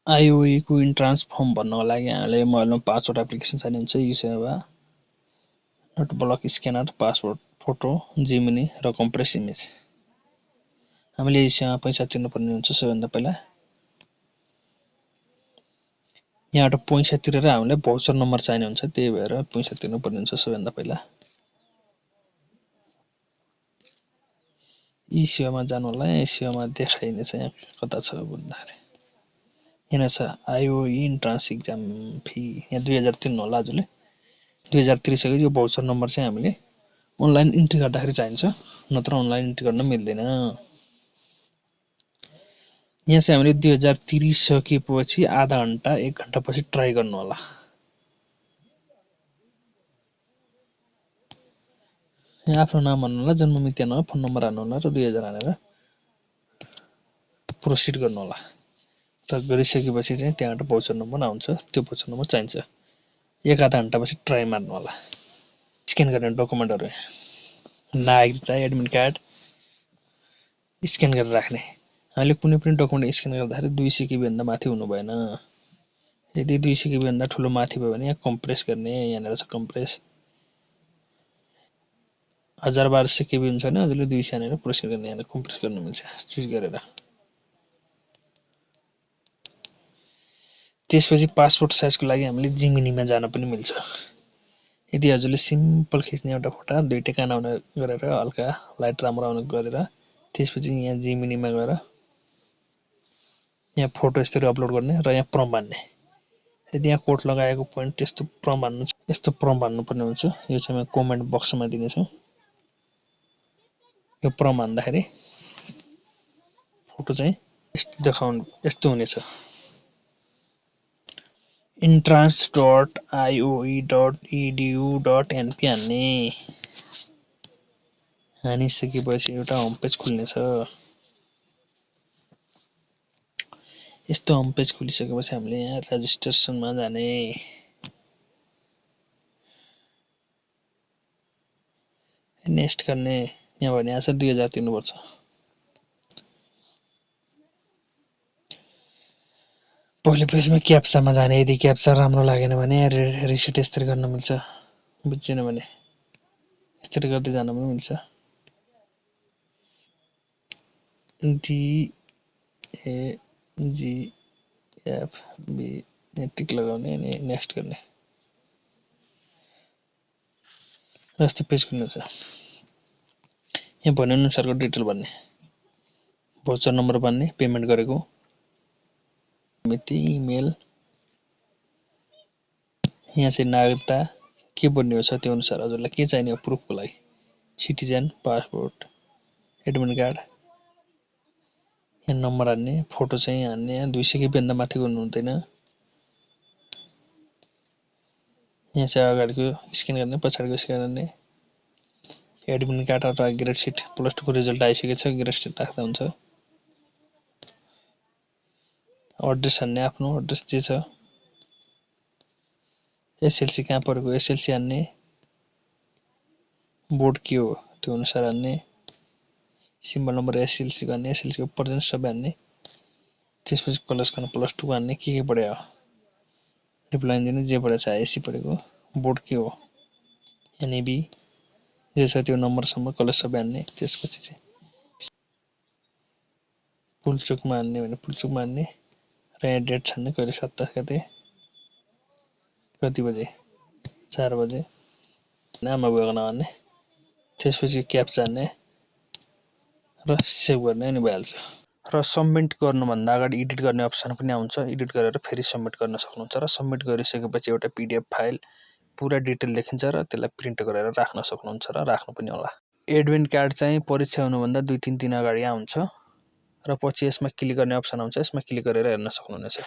IOE को entrance form भर्नको लागि हामीले मोबाइलमा 5 वटा एप्लिकेसन चाहिने हुन्छ। यी सेवा note block scanner, passport photo, Gemini र कम्प्रेस इमेज। हामीले यी सेवामा पैसा तिर्नुपर्ने हुन्छ। सबैभन्दा पहिला यहाँबाट पैसा तिरेर हामीलाई भाउचर नम्बर चाहिने हुन्छ, त्यही भएर पैसा तिर्नुपर्ने हुन्छ सबैभन्दा पहिला। यी सेवामा जानु होला। यी सेवामा देखाइने चाहिँ कता छ भन्दाखेरि यहाँ छ आइओई इन्ट्रान्स एक्जाम फी। यहाँ 2000 तिर्नु होला हजुरले। 2000 तिरिसकेपछि यो भाउचर नम्बर चाहिँ हामीले अनलाइन इन्ट्री गर्दाखेरि चाहिन्छ, नत्र अनलाइन इन्ट्री गर्न मिल्दैन। यहाँ चाहिँ हामीले 2000 तिरिसकेपछि आधा घण्टा 1 घण्टा पछि ट्राई गर्नु होला। यहाँ आफ्नो नाम हाल्नु होला, जन्म मिति हाल्नु होला, फोन नम्बर हाल्नु होला र 2000 हालेर प्रोसिड गर्नु होला। र गरिसकेपछि चाहिँ त्यहाँबाट भाउचर नम्बर आउँछ, त्यो भाउचर नम्बर चाहिन्छ। 1 आधा घण्टा पछि ट्राई मार्नु होला। स्क्यान गर्ने डकुमेन्टहरु नागरिकता, एडमिट कार्ड स्क्यान गरेर राख्ने। हामीले कुनै पनि डकुमेन्ट स्क्यान गर्दाखेरि 200 KB भन्दा माथि हुनु भएन। यदि 200 KB भन्दा ठुलो माथि भयो भने यहाँ कम्प्रेस गर्ने। यहाँनिर छ कम्प्रेस। 1200 KB हुन्छ भने हजुरले 200 हानेर प्रोसेस गर्ने। यहाँ कम्प्रेस गर्न मिल्छ चुज गरेर। त्यसपछि पासपोर्ट साइजको लागि हामीले जिमिनीमा जान पनि मिल्छ। यदि हजुरले सिम्पल खिच्ने एउटा फोटो दुईटै कान आउने गरेर हल्का लाइट राम्रो आउने गरेर त्यसपछि यहाँ जिमिनीमा गएर यहाँ फोटो यसरी अपलोड गर्ने र यहाँ प्रम्प हान्ने। यदि यहाँ कोट लगाएको पोइन्ट त्यस्तो प्रम्प हान्नु छ, यस्तो प्रम्प हान्नुपर्ने हुन्छ। यो चाहिँ म कमेन्ट बक्समा दिनेछु। यो प्रम्प हान्दाखेरि फोटो चाहिँ यस्तो हुनेछ। entrance.ioe.edu.np हान्ने। हानिसकेपछि एउटा होम पेज खुल्नेछ। यस्तो होम पेज खुलिसकेपछि हामीले यहाँ रेजिस्ट्रेसनमा जाने। नेक्स्ट गर्ने। यहाँ भने यहाँ 2000 तिर्नुपर्छ। पहिलो पेजमा क्याप्चामा जाने। यदि क्याप्चा राम्रो लागेन भने रिसेट यसरी गर्न मिल्छ। बुझ्दैन भने यसरी गर्दै जान पनि मिल्छ। DAGFB टिक लगाउने अनि नेक्स्ट गर्ने। यस्तो पेज खुल्नेछ। यहाँ भने अनुसारको डिटेल भर्ने। भाउचर नम्बर भर्ने, पेमेन्ट गरेको मिति, इमेल। यहाँ चाहिँ नागरिकता के बन्ने छ त्यो अनुसार हजुरलाई के चाहिने हो प्रुफको लागि। Citizen, passport, admit card. यहाँ नम्बर हान्ने, फोटो चाहिँ हान्ने। 200 KB भन्दा माथि गर्नु हुँदैन। यहाँ चाहिँ अगाडिको स्क्यान गर्ने, पछाडिको स्क्यान गर्ने। एडमिट कार्ड र ग्रेड सिट +2 को रिजल्ट आइसकेको छ, ग्रेड सिट राख्दा हुन्छ। एड्रेस हान्ने, आफ्नो एड्रेस जे छ। एसएलसी कहाँ परेको एसएलसी हान्ने। बोर्ड के हो त्यो अनुसार हान्ने। सिम्बल नम्बर एसएलसी को हान्ने, एसएलसी को पर्सेन्ट सबै हान्ने। त्यसपछि कलेज गर्न +2 को हान्ने। के पढ्यो रिप्लाई दिने, जे पढेको छ आइएससी पढेको। बोर्ड के हो एनएबी जे छ त्यो नम्बरसम्म कलेज सबै हान्ने। त्यसपछि चाहिँ पुलचोकमा हान्ने भने पुलचोकमा हान्ने र यहाँ डेट छान्ने, कहिले 27 गते कति बजे 4 बजे। आमा बुवाको नाम हान्ने। त्यसपछि क्याप्चा हान्ने र सेभ गर्ने अनि भइहाल्छ। र सबमिट गर्नुभन्दा अगाडि एडिट गर्ने अप्सन पनि आउँछ। एडिट गरेर फेरि सबमिट गर्न सक्नुहुन्छ। र सबमिट गरिसकेपछि एउटा PDF फाइल पुरा डिटेल देखिन्छ र त्यसलाई प्रिन्ट गरेर राख्न सक्नुहुन्छ र राख्नु पनि होला। एडमिट कार्ड चाहिँ परीक्षा हुनुभन्दा 2-3 दिन अगाडि आउँछ र पछि यसमा क्लिक गर्ने अप्सन आउँछ। यसमा क्लिक गरेर हेर्न सक्नुहुनेछ।